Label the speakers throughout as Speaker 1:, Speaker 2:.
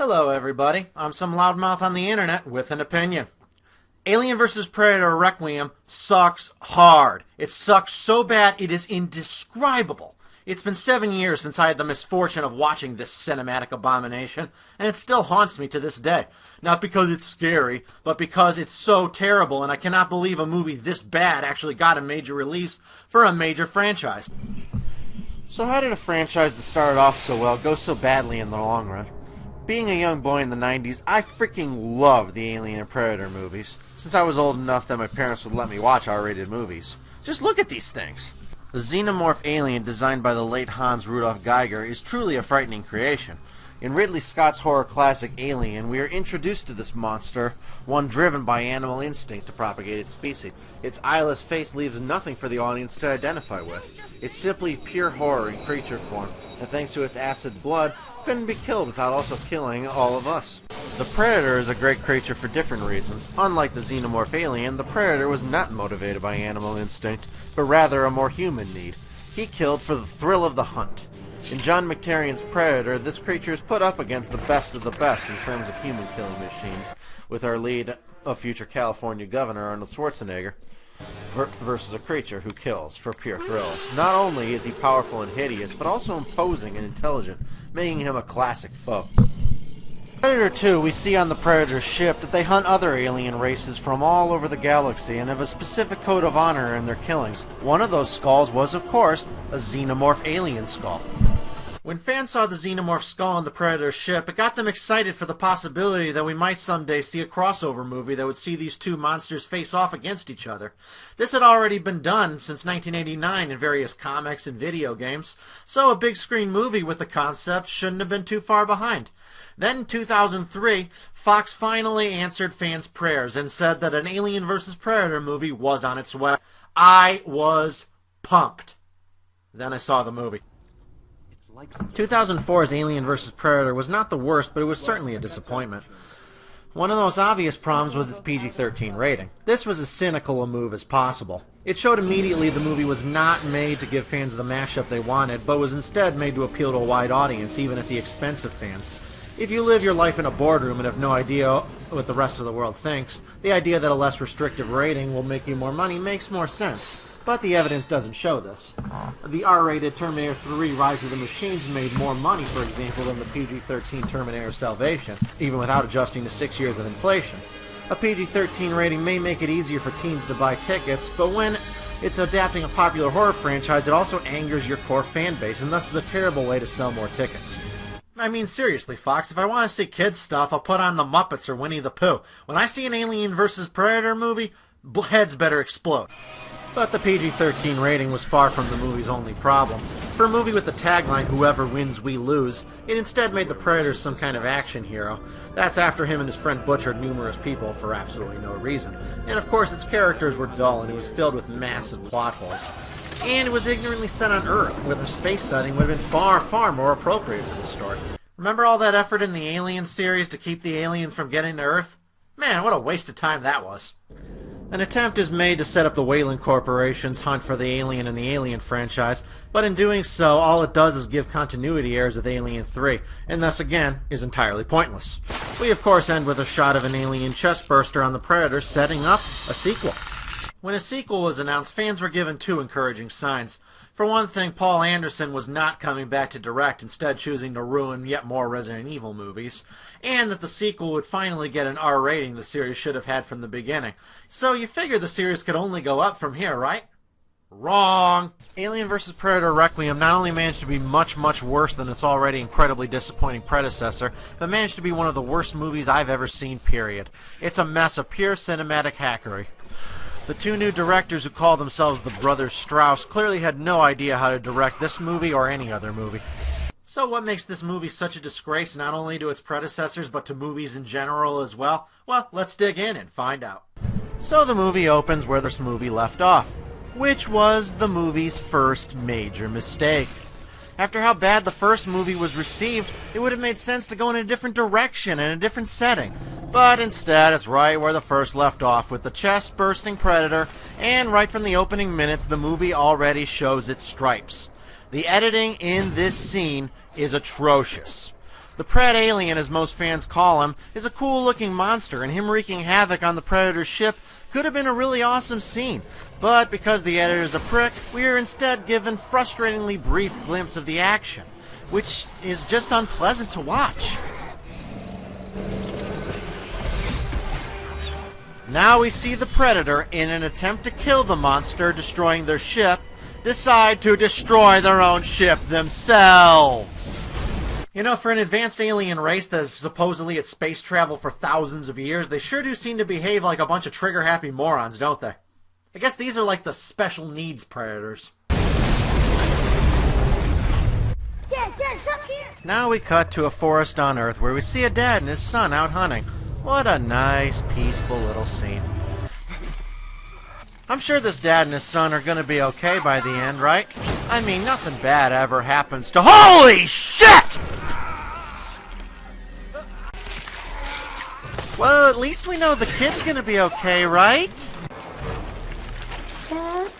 Speaker 1: Hello everybody, I'm some loudmouth on the internet with an opinion. Alien vs. Predator Requiem sucks hard. It sucks so bad it is indescribable. It's been 7 years since I had the misfortune of watching this cinematic abomination, and it still haunts me to this day. Not because it's scary, but because it's so terrible, and I cannot believe a movie this bad actually got a major release for a major franchise. So how did a franchise that started off so well go so badly in the long run? Being a young boy in the 90s, I freaking loved the Alien and Predator movies, since I was old enough that my parents would let me watch R-rated movies. Just look at these things. The xenomorph alien designed by the late Hans Rudolf Geiger is truly a frightening creation. In Ridley Scott's horror classic Alien, we are introduced to this monster, one driven by animal instinct to propagate its species. Its eyeless face leaves nothing for the audience to identify with. It's simply pure horror in creature form, and thanks to its acid blood, couldn't be killed without also killing all of us. The Predator is a great creature for different reasons. Unlike the xenomorph alien, the Predator was not motivated by animal instinct, but rather a more human need. He killed for the thrill of the hunt. In John McTiernan Predator, this creature is put up against the best of the best in terms of human-killing machines, with our lead, a future California governor, Arnold Schwarzenegger, versus a creature who kills for pure thrills. Not only is he powerful and hideous, but also imposing and intelligent, making him a classic foe. In Predator 2, we see on the Predator ship that they hunt other alien races from all over the galaxy and have a specific code of honor in their killings. One of those skulls was, of course, a xenomorph alien skull. When fans saw the xenomorph skull on the Predator ship, it got them excited for the possibility that we might someday see a crossover movie that would see these two monsters face off against each other. This had already been done since 1989 in various comics and video games, so a big screen movie with the concept shouldn't have been too far behind. Then in 2003, Fox finally answered fans' prayers and said that an Alien vs. Predator movie was on its way. I was pumped. Then I saw the movie. 2004's Alien vs. Predator was not the worst, but it was certainly a disappointment. One of the most obvious problems was its PG-13 rating. This was as cynical a move as possible. It showed immediately the movie was not made to give fans the mashup they wanted, but was instead made to appeal to a wide audience, even at the expense of fans. If you live your life in a boardroom and have no idea what the rest of the world thinks, the idea that a less restrictive rating will make you more money makes more sense. But the evidence doesn't show this. The R-rated Terminator 3 Rise of the Machines made more money, for example, than the PG-13 Terminator Salvation, even without adjusting to 6 years of inflation. A PG-13 rating may make it easier for teens to buy tickets, but when it's adapting a popular horror franchise, it also angers your core fan base, and thus is a terrible way to sell more tickets. I mean, seriously, Fox, if I want to see kids stuff, I'll put on the Muppets or Winnie the Pooh. When I see an Alien vs. Predator movie, heads better explode. But the PG-13 rating was far from the movie's only problem. For a movie with the tagline, "Whoever wins, we lose," it instead made the Predator some kind of action hero. That's after him and his friend butchered numerous people for absolutely no reason. And of course, its characters were dull, and it was filled with massive plot holes. And it was ignorantly set on Earth, where the space setting would have been far, far more appropriate for the story. Remember all that effort in the Alien series to keep the aliens from getting to Earth? Man, what a waste of time that was. An attempt is made to set up the Weyland Corporation's hunt for the Alien in the Alien franchise, but in doing so, all it does is give continuity errors with Alien 3, and thus again, is entirely pointless. We of course end with a shot of an alien chestburster on the Predator setting up a sequel. When a sequel was announced, fans were given two encouraging signs. For one thing, Paul Anderson was not coming back to direct, instead choosing to ruin yet more Resident Evil movies, and that the sequel would finally get an R rating the series should have had from the beginning. So you figure the series could only go up from here, right? Wrong! Alien vs. Predator Requiem not only managed to be much, much worse than its already incredibly disappointing predecessor, but managed to be one of the worst movies I've ever seen, period. It's a mess of pure cinematic hackery. The two new directors who call themselves the Brothers Strauss clearly had no idea how to direct this movie or any other movie. So what makes this movie such a disgrace not only to its predecessors but to movies in general as well? Well, let's dig in and find out. So the movie opens where this movie left off, which was the movie's first major mistake. After how bad the first movie was received, it would have made sense to go in a different direction and a different setting. But instead, it's right where the first left off, with the chest-bursting Predator, and right from the opening minutes, the movie already shows its stripes. The editing in this scene is atrocious. The Pred Alien, as most fans call him, is a cool-looking monster, and him wreaking havoc on the Predator's ship could have been a really awesome scene. But because the editor's a prick, we are instead given frustratingly brief glimpse of the action, which is just unpleasant to watch. Now we see the Predator, in an attempt to kill the monster destroying their ship, decide to destroy their own ship themselves. You know, for an advanced alien race that's supposedly at space travel for thousands of years, they sure do seem to behave like a bunch of trigger-happy morons, don't they? I guess these are like the special needs predators.
Speaker 2: Dad, look here!
Speaker 1: Now we cut to a forest on Earth where we see a dad and his son out hunting. What a nice, peaceful little scene. I'm sure this dad and his son are gonna be okay by the end, right? I mean, nothing bad ever happens to— HOLY SHIT! Well, at least we know the kid's gonna be okay, right?
Speaker 2: Dad?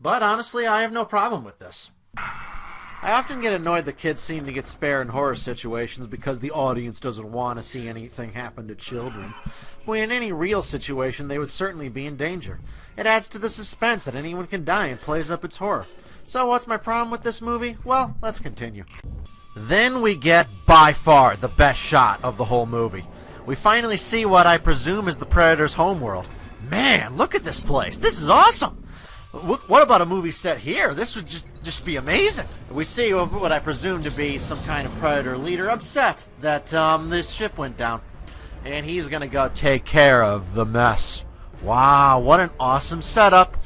Speaker 1: But honestly, I have no problem with this. I often get annoyed that kids seem to get spared in horror situations because the audience doesn't want to see anything happen to children. When in any real situation, they would certainly be in danger. It adds to the suspense that anyone can die and plays up its horror. So what's my problem with this movie? Well, let's continue. Then we get, by far, the best shot of the whole movie. We finally see what I presume is the Predator's homeworld. Man, look at this place. This is awesome. What about a movie set here? This would just be amazing. We see what I presume to be some kind of Predator leader upset that this ship went down. And he's going to go take care of the mess. Wow, what an awesome setup.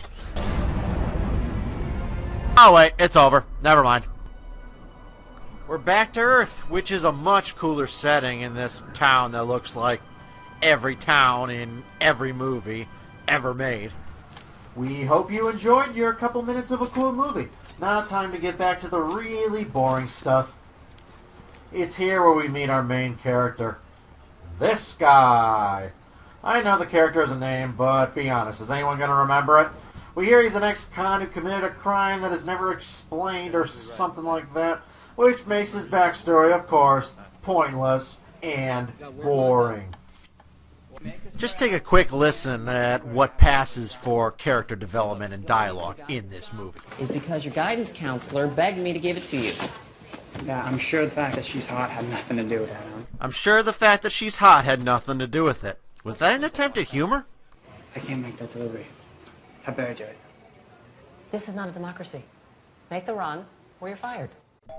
Speaker 1: Oh wait, it's over. Never mind. We're back to Earth, which is a much cooler setting in this town that looks like every town in every movie ever made. We hope you enjoyed your couple minutes of a cool movie. Now time to get back to the really boring stuff. It's here where we meet our main character. This guy. I know the character has a name, but be honest, is anyone going to remember it? We hear he's an ex-con who committed a crime that is never explained or something like that, which makes his backstory, of course, pointless and boring. Just take a quick listen at what passes for character development and dialogue in this movie.
Speaker 3: Is because your guidance counselor begged me to give it to you.
Speaker 4: Yeah, I'm sure the fact that she's hot had nothing to do with that, huh?
Speaker 1: I'm sure the fact that she's hot had nothing to do with it. Was that an attempt at humor?
Speaker 4: I can't make that delivery. I better do it.
Speaker 3: This is not a democracy. Make the run, or you're fired.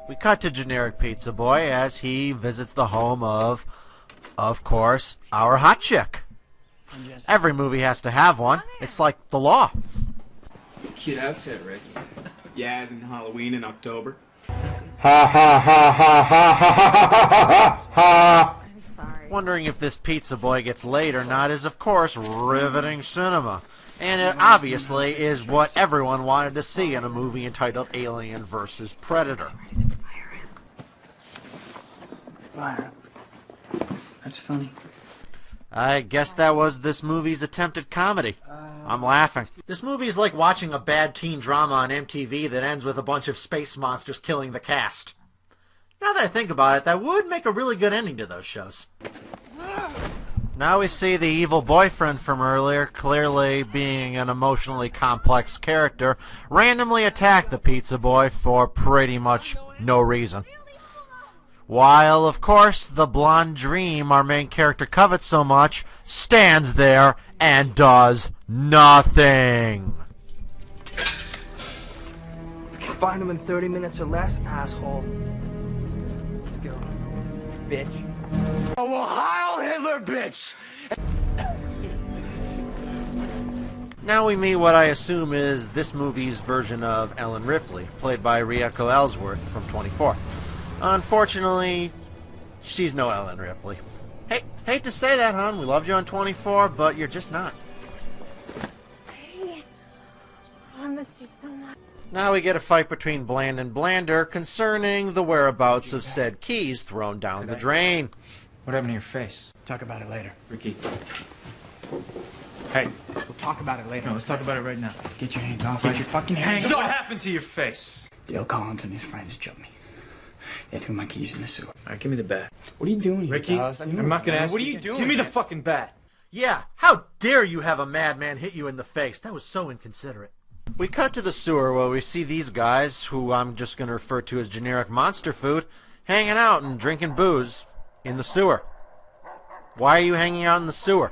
Speaker 1: We cut to generic pizza boy as he visits the home of course, our hot chick. Every movie has to have one. It's like the law.
Speaker 5: It's a cute outfit, Rick. Yeah, as in Halloween in October.
Speaker 4: Ha ha ha ha ha ha ha ha ha.
Speaker 2: I'm sorry.
Speaker 1: Wondering if this pizza boy gets laid or not is, of course, riveting cinema. And it obviously is what everyone wanted to see in a movie entitled Alien vs. Predator.
Speaker 4: Fire. That's funny.
Speaker 1: I guess that was this movie's attempt at comedy. I'm laughing. This movie is like watching a bad teen drama on MTV that ends with a bunch of space monsters killing the cast. Now that I think about it, that would make a really good ending to those shows. Now we see the evil boyfriend from earlier, clearly being an emotionally complex character, randomly attack the pizza boy for pretty much no reason. While, of course, the blonde dream our main character covets so much stands there and does nothing.
Speaker 4: You can find him in 30 minutes or less, asshole. Let's go, bitch. Oh, well, Heil Hitler, bitch!
Speaker 1: Now we meet what I assume is this movie's version of Ellen Ripley, played by Rieko Ellsworth from 24. Unfortunately, she's no Ellen Ripley. Hey, hate to say that, hon. We loved you on 24, but you're just not.
Speaker 2: Hey. Oh, I missed you so much.
Speaker 1: Now we get a fight between Bland and Blander concerning the whereabouts of said keys thrown down the drain.
Speaker 6: What happened to your face?
Speaker 4: Talk about it later.
Speaker 6: Ricky. Hey.
Speaker 4: We'll talk about it later.
Speaker 6: No, let's talk about it right now.
Speaker 4: Get your hands off. Get your fucking hands
Speaker 6: So
Speaker 4: off.
Speaker 6: what happened to your face?
Speaker 4: Dale Collins and his friends jumped me.
Speaker 5: They threw my keys in the sewer.
Speaker 6: All right, give me the bat.
Speaker 5: What are you doing here,
Speaker 6: Ricky,
Speaker 5: Dallas?
Speaker 6: I'm not gonna ask
Speaker 5: What are
Speaker 6: you
Speaker 5: you
Speaker 6: again.
Speaker 5: doing?
Speaker 6: Give me the
Speaker 5: man?
Speaker 6: fucking bat.
Speaker 1: Yeah, how dare you have a madman hit you in the face? That was so inconsiderate. We cut to the sewer where we see these guys, who I'm just going to refer to as generic monster food, hanging out and drinking booze in the sewer. Why are you hanging out in the sewer?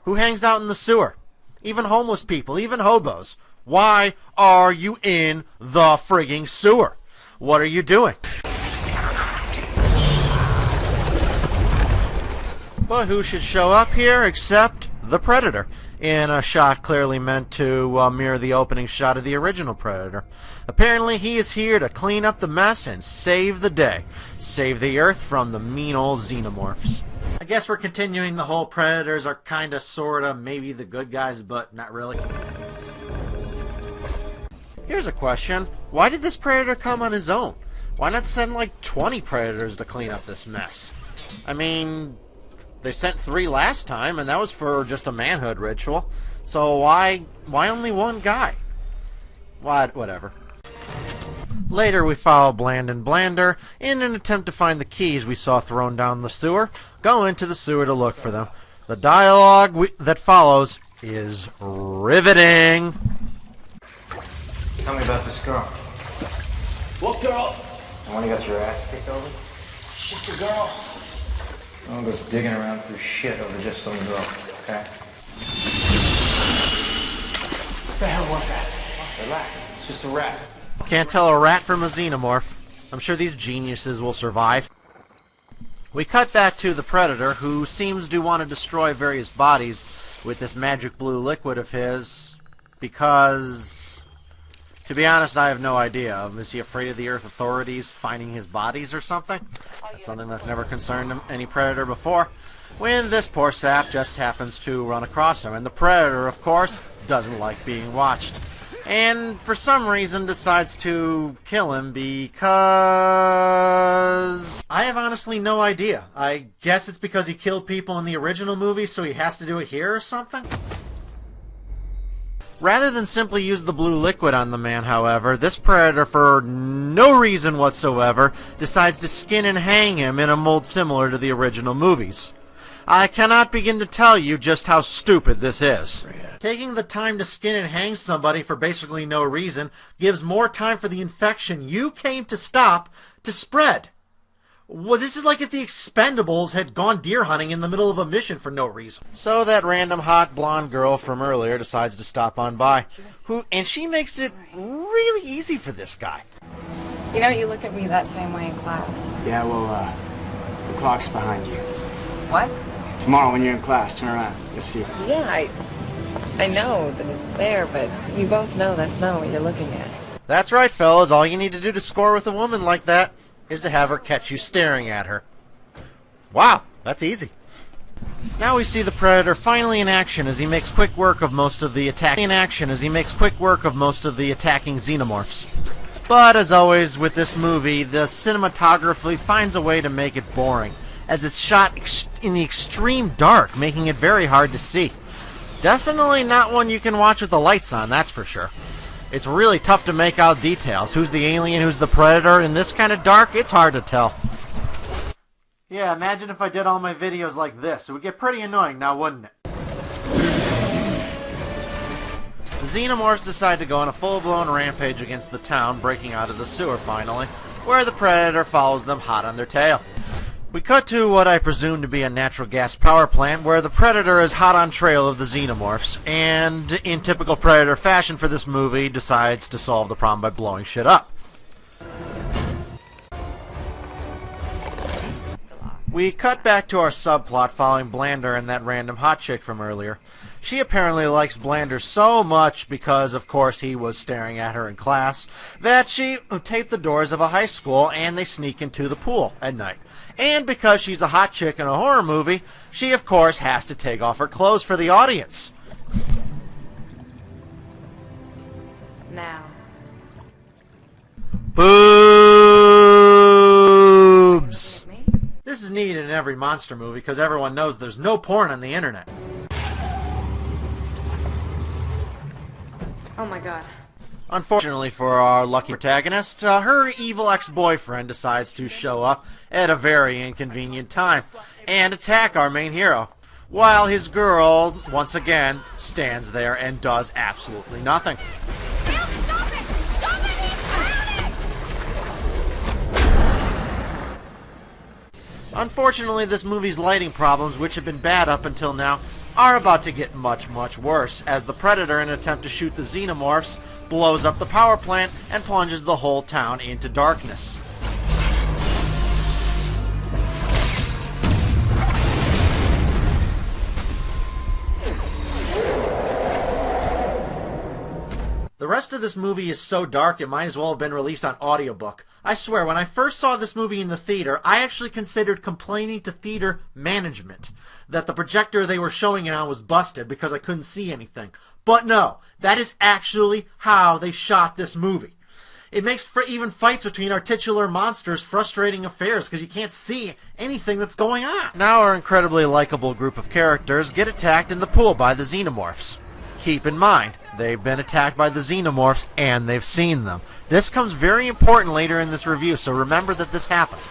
Speaker 1: Who hangs out in the sewer? Even homeless people, even hobos. Why are you in the frigging sewer? What are you doing? But who should show up here except the Predator, in a shot clearly meant to mirror the opening shot of the original Predator. Apparently he is here to clean up the mess and save the day. Save the Earth from the mean old xenomorphs. I guess we're continuing the whole Predators are kinda, sorta, maybe the good guys, but not really. Here's a question. Why did this Predator come on his own? Why not send like 20 Predators to clean up this mess? I mean, they sent 3 last time, and that was for just a manhood ritual. So why only one guy? Whatever. Later, we follow Bland and Blander in an attempt to find the keys we saw thrown down the sewer. Go into the sewer to look for them. The dialogue that follows is riveting.
Speaker 6: Tell me about this girl.
Speaker 5: What girl?
Speaker 6: The one you got your ass kicked over?
Speaker 5: Just a girl.
Speaker 6: No one goes digging around through shit over just some girl, okay?
Speaker 5: What the hell was that?
Speaker 6: Relax. It's just a rat.
Speaker 1: Can't tell a rat from a xenomorph. I'm sure these geniuses will survive. We cut back to the Predator, who seems to want to destroy various bodies with this magic blue liquid of his, because, to be honest, I have no idea. Is he afraid of the Earth authorities finding his bodies or something? That's something that's never concerned any Predator before. When this poor sap just happens to run across him. And the Predator, of course, doesn't like being watched. And for some reason decides to kill him because... I have honestly no idea. I guess it's because he killed people in the original movie, so he has to do it here or something? Rather than simply use the blue liquid on the man, however, this Predator, for no reason whatsoever, decides to skin and hang him in a mold similar to the original movies. I cannot begin to tell you just how stupid this is. Taking the time to skin and hang somebody for basically no reason gives more time for the infection you came to stop to spread. Well, this is like if the Expendables had gone deer hunting in the middle of a mission for no reason. So that random hot blonde girl from earlier decides to stop on by. And she makes it really easy for this guy.
Speaker 7: You know, you look at me that same way in class.
Speaker 5: Yeah, well, the clock's behind you.
Speaker 7: What?
Speaker 5: Tomorrow when you're in class, turn around. You'll see.
Speaker 7: Yeah, I know that it's there, but we both know that's not what you're looking at.
Speaker 1: That's right, fellas. All you need to do to score with a woman like that is to have her catch you staring at her. Wow, that's easy. Now we see the Predator finally in action as he makes quick work of most of the attacking xenomorphs. But as always with this movie, the cinematography finds a way to make it boring, as it's shot in the extreme dark, making it very hard to see. Definitely not one you can watch with the lights on, that's for sure. It's really tough to make out details. Who's the alien, who's the Predator? In this kind of dark, it's hard to tell. Yeah, imagine if I did all my videos like this. It would get pretty annoying now, wouldn't it? The Xenomorphs decide to go on a full-blown rampage against the town, breaking out of the sewer finally, where the Predator follows them hot on their tail. We cut to what I presume to be a natural gas power plant, where the Predator is hot on trail of the Xenomorphs, and, in typical Predator fashion for this movie, decides to solve the problem by blowing shit up. We cut back to our subplot following Blander and that random hot chick from earlier. She apparently likes Blander so much because, of course, he was staring at her in class, that she taped the doors of a high school and they sneak into the pool at night. And because she's a hot chick in a horror movie, she, of course, has to take off her clothes for the audience.
Speaker 7: Now.
Speaker 1: Boobs! This is needed in every monster movie because everyone knows there's no porn on the internet.
Speaker 7: Oh my god.
Speaker 1: Unfortunately for our lucky protagonist, her evil ex-boyfriend decides to show up at a very inconvenient time and attack our main hero, while his girl, once again, stands there and does absolutely nothing.
Speaker 2: Stop it! Stop it! He's drowning!
Speaker 1: Unfortunately, this movie's lighting problems, which have been bad up until now, are about to get much, much worse, as the Predator, in an attempt to shoot the Xenomorphs, blows up the power plant and plunges the whole town into darkness. The rest of this movie is so dark it might as well have been released on audiobook. I swear, when I first saw this movie in the theater, I actually considered complaining to theater management that the projector they were showing it on was busted because I couldn't see anything. But no, that is actually how they shot this movie. It makes for even fights between our titular monsters frustrating affairs because you can't see anything that's going on. Now our incredibly likable group of characters get attacked in the pool by the Xenomorphs. Keep in mind, they've been attacked by the Xenomorphs and they've seen them. This comes very important later in this review, so remember that this happened.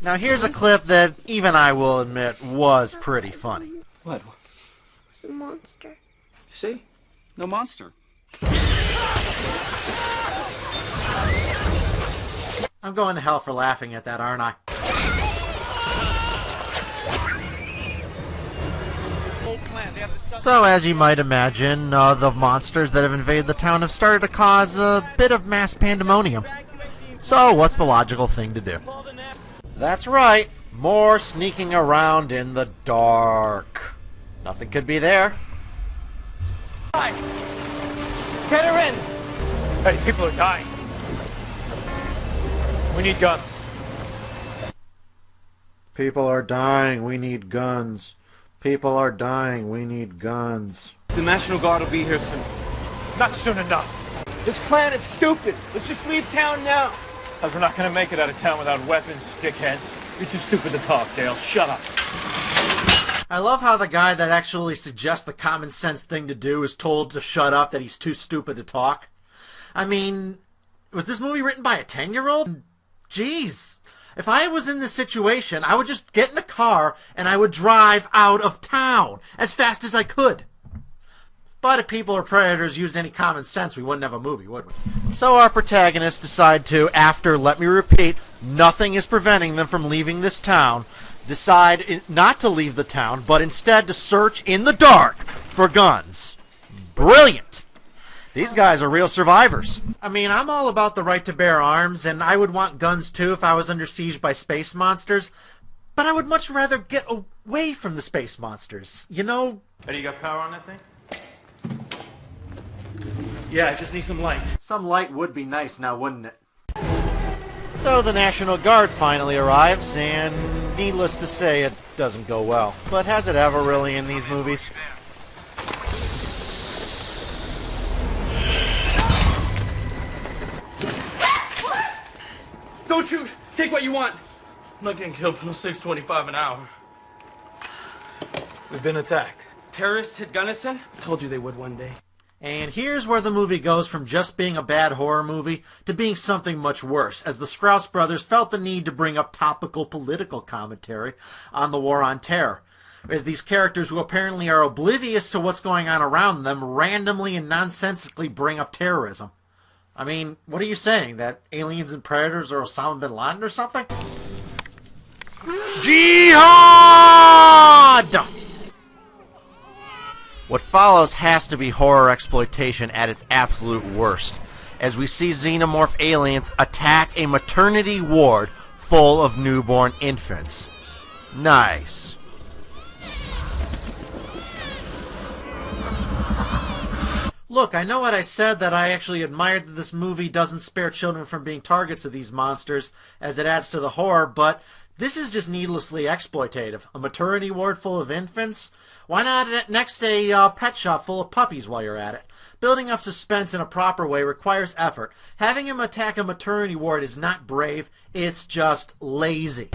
Speaker 1: Now here's a clip that even I will admit was pretty funny.
Speaker 5: What?
Speaker 2: It's a monster.
Speaker 5: See? No monster.
Speaker 1: I'm going to hell for laughing at that, aren't I? So, as you might imagine, the monsters that have invaded the town have started to cause a bit of mass pandemonium. So, what's the logical thing to do? That's right, more sneaking around in the dark. Nothing could be there.
Speaker 4: Get her in! Hey, people are dying. We need guns.
Speaker 1: People are dying, we need guns. People are dying, we need guns.
Speaker 5: The National Guard will be here soon.
Speaker 4: Not soon enough. This plan is stupid. Let's just leave town now. Because we're not going to make it out of town without weapons, dickhead. You're too stupid to talk, Dale. Shut up.
Speaker 1: I love how the guy that actually suggests the common sense thing to do is told to shut up, that he's too stupid to talk. I mean, was this movie written by a 10-year-old? Jeez. If I was in this situation, I would just get in a car and I would drive out of town as fast as I could. But if people or predators used any common sense, we wouldn't have a movie, would we? So our protagonists decide to, after, let me repeat, nothing is preventing them from leaving this town, decide not to leave the town, but instead to search in the dark for guns. Brilliant! These guys are real survivors. I mean, I'm all about the right to bear arms, and I would want guns too if I was under siege by space monsters, but I would much rather get away from the space monsters, you know?
Speaker 5: Hey, you got power on that thing? Yeah, I just need some light.
Speaker 1: Some light would be nice now, wouldn't it? So the National Guard finally arrives, and needless to say, it doesn't go well. But has it ever really in these movies?
Speaker 5: Don't shoot! Take what you want! I'm not getting killed for no $6.25 an hour.
Speaker 4: We've been attacked.
Speaker 5: Terrorists hit Gunnison? Told you they would one day.
Speaker 1: And here's where the movie goes from just being a bad horror movie to being something much worse, as the Strauss brothers felt the need to bring up topical political commentary on the war on terror, as these characters who apparently are oblivious to what's going on around them randomly and nonsensically bring up terrorism. I mean, what are you saying? That aliens and predators are Osama bin Laden or something? Jihad! What follows has to be horror exploitation at its absolute worst, as we see xenomorph aliens attack a maternity ward full of newborn infants. Nice. Look, I know what I said, that I actually admired that this movie doesn't spare children from being targets of these monsters, as it adds to the horror, but this is just needlessly exploitative. A maternity ward full of infants? Why not next a pet shop full of puppies while you're at it? Building up suspense in a proper way requires effort. Having him attack a maternity ward is not brave, it's just lazy.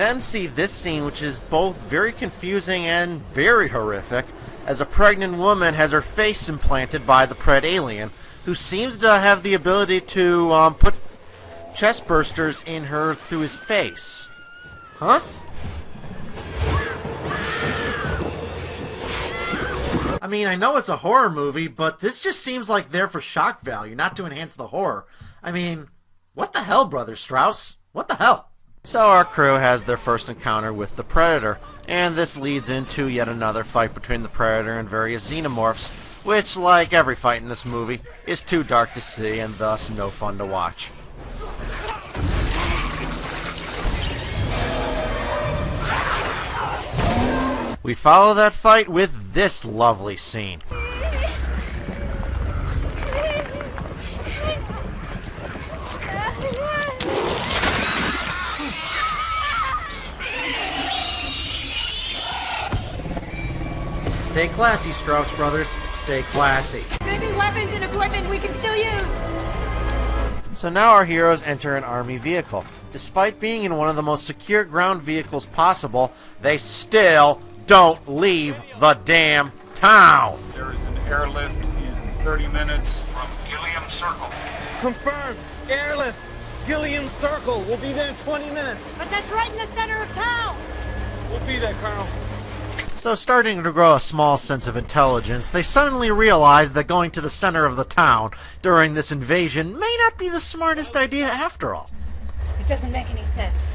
Speaker 1: then see this scene, which is both very confusing and very horrific, as a pregnant woman has her face implanted by the Pred alien, who seems to have the ability to put chest bursters in her through his face. Huh? I mean, I know it's a horror movie, but this just seems like there for shock value, not to enhance the horror. I mean, what the hell, Brother Strauss? What the hell? So our crew has their first encounter with the Predator, and this leads into yet another fight between the Predator and various xenomorphs, which, like every fight in this movie, is too dark to see and thus no fun to watch. We follow that fight with this lovely scene. Stay classy, Strauss brothers. Stay classy.
Speaker 2: Maybe weapons and equipment we can still use.
Speaker 1: So now our heroes enter an army vehicle. Despite being in one of the most secure ground vehicles possible, they still don't leave the damn town.
Speaker 8: There is an airlift in 30 minutes from Gilliam Circle.
Speaker 9: Confirmed. Airlift. Gilliam Circle. We'll be there in 20 minutes.
Speaker 2: But that's right in the center of town.
Speaker 9: We'll be there, Colonel.
Speaker 1: So starting to grow a small sense of intelligence, they suddenly realize that going to the center of the town during this invasion may not be the smartest idea after all.
Speaker 10: It doesn't make any sense.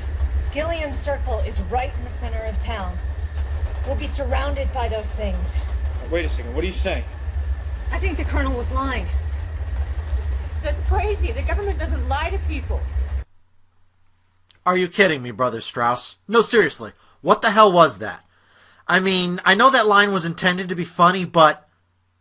Speaker 10: Gilliam Circle is right in the center of town. We'll be surrounded by those things.
Speaker 4: Wait a second, what do you say?
Speaker 10: I think the Colonel was lying.
Speaker 2: That's crazy. The government doesn't lie to people.
Speaker 1: Are you kidding me, Brother Strauss? No, seriously. What the hell was that? I mean, I know that line was intended to be funny, but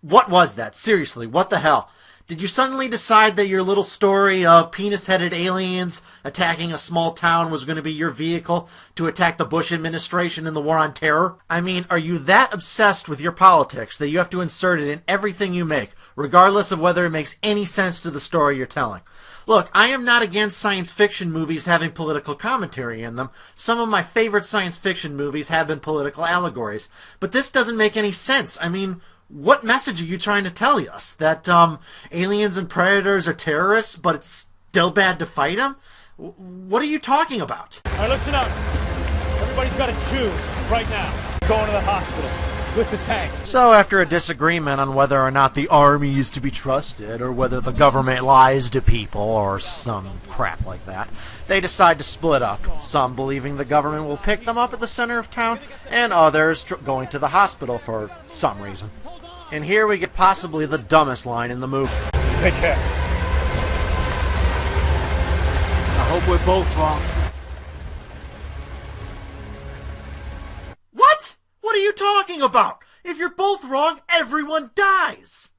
Speaker 1: what was that? Seriously, what the hell? Did you suddenly decide that your little story of penis-headed aliens attacking a small town was going to be your vehicle to attack the Bush administration in the War on Terror? I mean, are you that obsessed with your politics that you have to insert it in everything you make, regardless of whether it makes any sense to the story you're telling? Look, I am not against science fiction movies having political commentary in them. Some of my favorite science fiction movies have been political allegories. But this doesn't make any sense. I mean, what message are you trying to tell us? That aliens and predators are terrorists, but it's still bad to fight them? What are you talking about?
Speaker 4: All right, listen up. Everybody's got to choose right now. Going to the hospital with the tank.
Speaker 1: So after a disagreement on whether or not the army is to be trusted, or whether the government lies to people, or some crap like that, they decide to split up, some believing the government will pick them up at the center of town, and others going to the hospital for some reason. And here we get possibly the dumbest line in the movie.
Speaker 4: Take care.
Speaker 5: I hope we're both wrong.
Speaker 1: What? What are you talking about? If you're both wrong, everyone dies.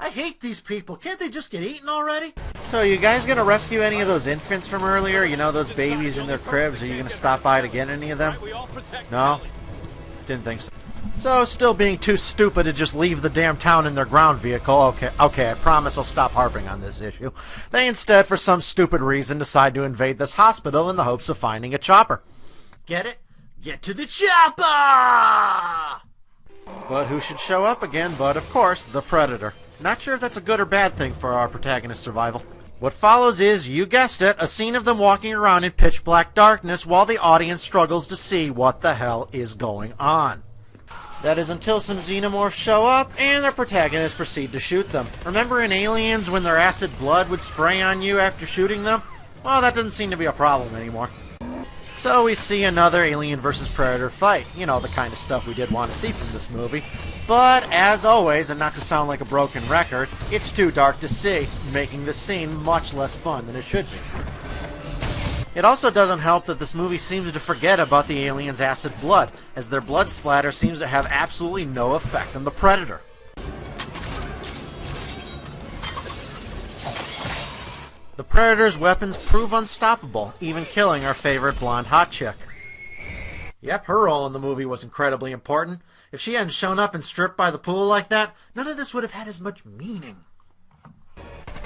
Speaker 1: I hate these people. Can't they just get eaten already? So you guys gonna rescue any of those infants from earlier? You know, those babies in their cribs? Are you gonna stop by to get any of them? No? Didn't think so. So, still being too stupid to just leave the damn town in their ground vehicle. Okay, I promise I'll stop harping on this issue. They instead, for some stupid reason, decide to invade this hospital in the hopes of finding a chopper. Get it? Get to the chopper! But who should show up again but, of course, the Predator. Not sure if that's a good or bad thing for our protagonist's survival. What follows is, you guessed it, a scene of them walking around in pitch black darkness while the audience struggles to see what the hell is going on. That is until some xenomorphs show up and their protagonists proceed to shoot them. Remember in Aliens when their acid blood would spray on you after shooting them? Well, that doesn't seem to be a problem anymore. So we see another Alien vs. Predator fight. You know, the kind of stuff we did want to see from this movie. But, as always, and not to sound like a broken record, it's too dark to see, making the scene much less fun than it should be. It also doesn't help that this movie seems to forget about the aliens' acid blood, as their blood splatter seems to have absolutely no effect on the Predator. The Predator's weapons prove unstoppable, even killing our favorite blonde hot chick. Yep, her role in the movie was incredibly important. If she hadn't shown up and stripped by the pool like that, none of this would have had as much meaning.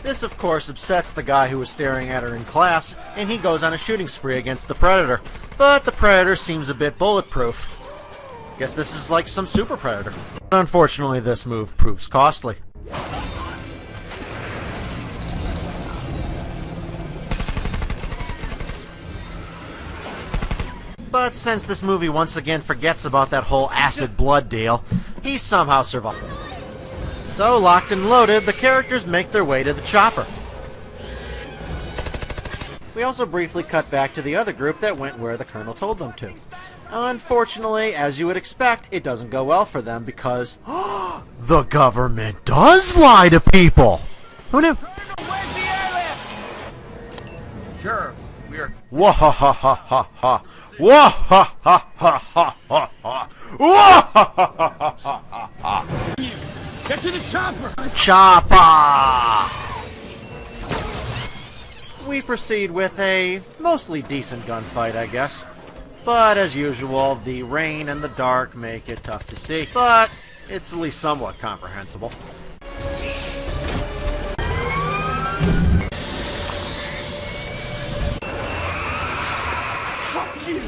Speaker 1: This, of course, upsets the guy who was staring at her in class, and he goes on a shooting spree against the Predator. But the Predator seems a bit bulletproof. Guess this is like some super predator. Unfortunately, this move proves costly. But since this movie once again forgets about that whole acid blood deal, he somehow survives. So, locked and loaded, the characters make their way to the chopper. We also briefly cut back to the other group that went where the Colonel told them to. Unfortunately, as you would expect, it doesn't go well for them because the government does lie to people! Who knew?
Speaker 9: Where's the airlift?
Speaker 8: Sheriff, we are...
Speaker 1: Wah-ha-ha-ha-ha-ha! Wah-ha-ha-ha-ha-ha! Wah-ha-ha-ha-ha-ha!
Speaker 9: Get to the chopper!
Speaker 1: Chopper! We proceed with a mostly decent gunfight, I guess. But as usual, the rain and the dark make it tough to see. But it's at least somewhat comprehensible.
Speaker 9: Fuck you!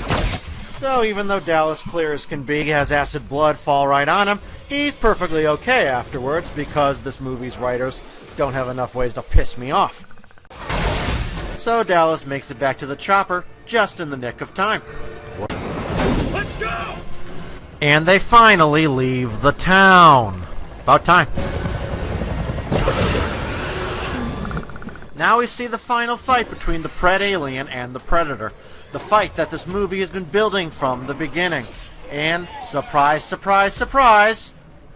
Speaker 1: So even though Dallas, clear as can be, has acid blood fall right on him, he's perfectly okay afterwards because this movie's writers don't have enough ways to piss me off. So Dallas makes it back to the chopper just in the nick of time.
Speaker 9: Let's go!
Speaker 1: And they finally leave the town. About time. Now we see the final fight between the Pred Alien and the Predator. The fight that this movie has been building from the beginning. And, surprise, surprise, surprise,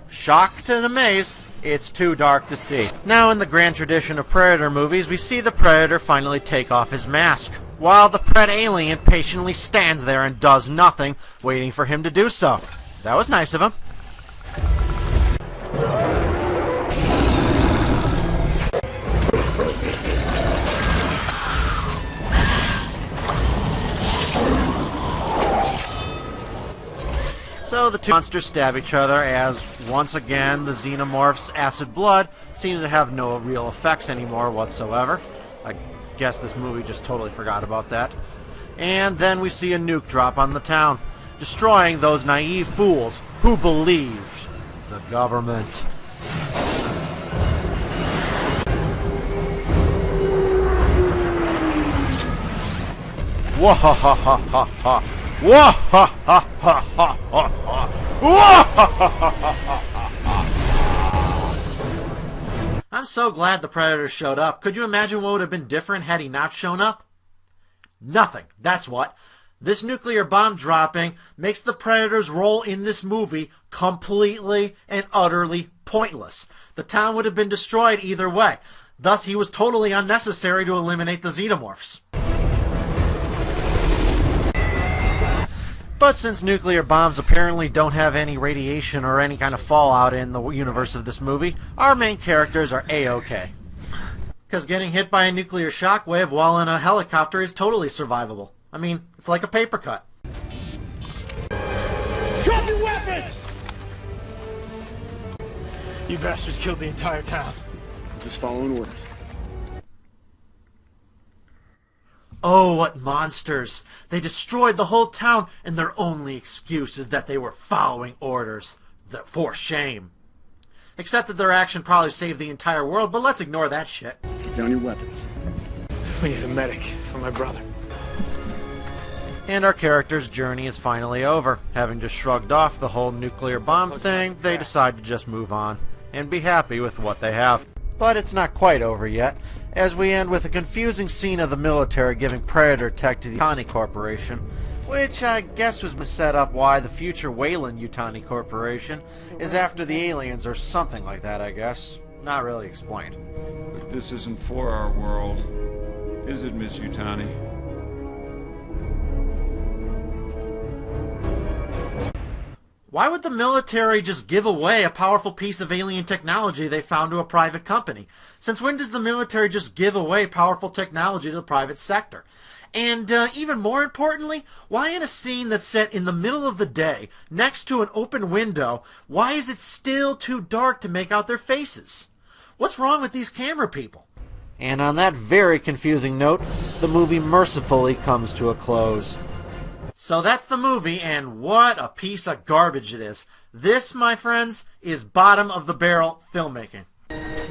Speaker 1: shock to the maze, it's too dark to see. Now, in the grand tradition of Predator movies, we see the Predator finally take off his mask, while the Pred Alien patiently stands there and does nothing, waiting for him to do so. That was nice of him. So the two monsters stab each other as, once again, the Xenomorph's acid blood seems to have no real effects anymore whatsoever. I guess this movie just totally forgot about that. And then we see a nuke drop on the town, destroying those naive fools who believed the government. Wah-ha-ha-ha-ha-ha! Wah-ha-ha-ha-ha-ha! I'm so glad the Predator showed up. Could you imagine what would have been different had he not shown up? Nothing. That's what. This nuclear bomb dropping makes the Predator's role in this movie completely and utterly pointless. The town would have been destroyed either way. Thus, he was totally unnecessary to eliminate the Xenomorphs. But since nuclear bombs apparently don't have any radiation or any kind of fallout in the universe of this movie, our main characters are A-okay. Because getting hit by a nuclear shockwave while in a helicopter is totally survivable. I mean, it's like a paper cut.
Speaker 9: Drop your weapons! You bastards killed the entire town.
Speaker 5: Just following orders.
Speaker 1: Oh, what monsters! They destroyed the whole town, and their only excuse is that they were following orders. For shame. Except that their action probably saved the entire world, but let's ignore that shit.
Speaker 5: Put down your weapons.
Speaker 9: We need a medic for my brother.
Speaker 1: And our character's journey is finally over. Having just shrugged off the whole nuclear bomb thing, they decide to just move on and be happy with what they have. But it's not quite over yet, as we end with a confusing scene of the military giving Predator tech to the Yutani Corporation, which I guess was set up why the future Wayland Yutani Corporation is after the aliens or something like that, I guess. Not really explained.
Speaker 8: But this isn't for our world, is it, Miss Yutani?
Speaker 1: Why would the military just give away a powerful piece of alien technology they found to a private company? Since when does the military just give away powerful technology to the private sector? And even more importantly, why in a scene that's set in the middle of the day, next to an open window, why is it still too dark to make out their faces? What's wrong with these camera people? And on that very confusing note, the movie mercifully comes to a close. So that's the movie, and what a piece of garbage it is. This, my friends, is bottom-of-the-barrel filmmaking.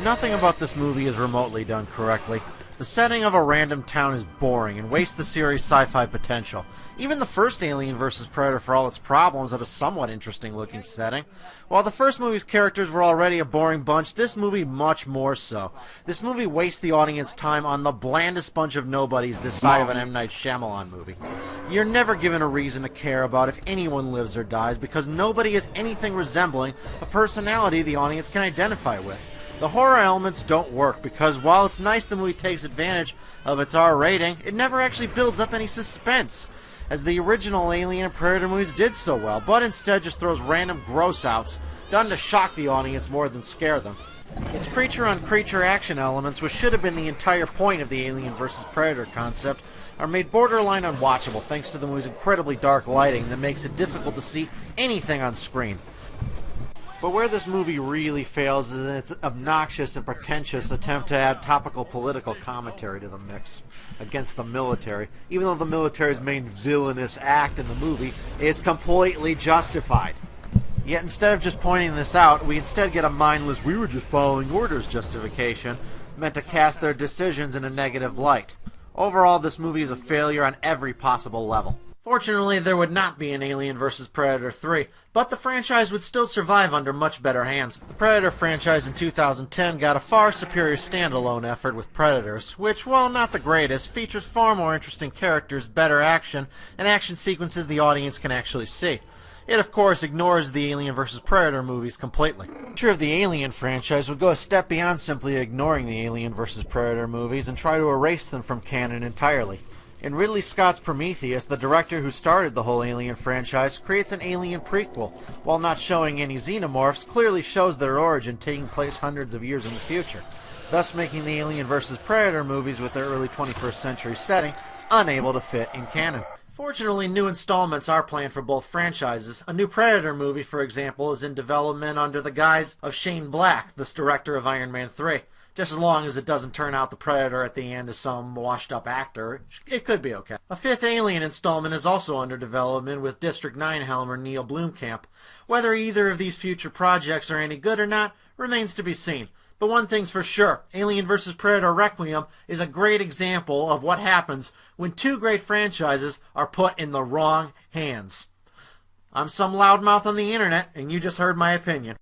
Speaker 1: Nothing about this movie is remotely done correctly. The setting of a random town is boring and wastes the series' sci-fi potential. Even the first Alien vs. Predator, for all its problems, had a somewhat interesting-looking setting. While the first movie's characters were already a boring bunch, this movie much more so. This movie wastes the audience time on the blandest bunch of nobodies this side of an M. Night Shyamalan movie. You're never given a reason to care about if anyone lives or dies because nobody has anything resembling a personality the audience can identify with. The horror elements don't work because while it's nice the movie takes advantage of its R rating, it never actually builds up any suspense, as the original Alien and Predator movies did so well, but instead just throws random gross-outs done to shock the audience more than scare them. Its creature-on-creature action elements, which should have been the entire point of the Alien vs. Predator concept, are made borderline unwatchable thanks to the movie's incredibly dark lighting that makes it difficult to see anything on screen. But where this movie really fails is in its obnoxious and pretentious attempt to add topical political commentary to the mix against the military, even though the military's main villainous act in the movie is completely justified. Yet instead of just pointing this out, we instead get a mindless "we were just following orders" justification meant to cast their decisions in a negative light. Overall, this movie is a failure on every possible level. Fortunately, there would not be an Alien vs. Predator 3, but the franchise would still survive under much better hands. The Predator franchise in 2010 got a far superior standalone effort with Predators, which, while not the greatest, features far more interesting characters, better action, and action sequences the audience can actually see. It, of course, ignores the Alien vs. Predator movies completely. The future of the Alien franchise would go a step beyond simply ignoring the Alien vs. Predator movies and try to erase them from canon entirely. In Ridley Scott's Prometheus, the director who started the whole Alien franchise creates an Alien prequel, while not showing any xenomorphs, clearly shows their origin taking place hundreds of years in the future, thus making the Alien vs. Predator movies with their early 21st century setting unable to fit in canon. Fortunately, new installments are planned for both franchises. A new Predator movie, for example, is in development under the guise of Shane Black, the director of Iron Man 3. Just as long as it doesn't turn out the Predator at the end is some washed-up actor, it could be okay. A fifth Alien installment is also under development with District 9 helmer Neil Blomkamp. Whether either of these future projects are any good or not remains to be seen. But one thing's for sure, Alien vs. Predator Requiem is a great example of what happens when two great franchises are put in the wrong hands. I'm some loudmouth on the internet, and you just heard my opinion.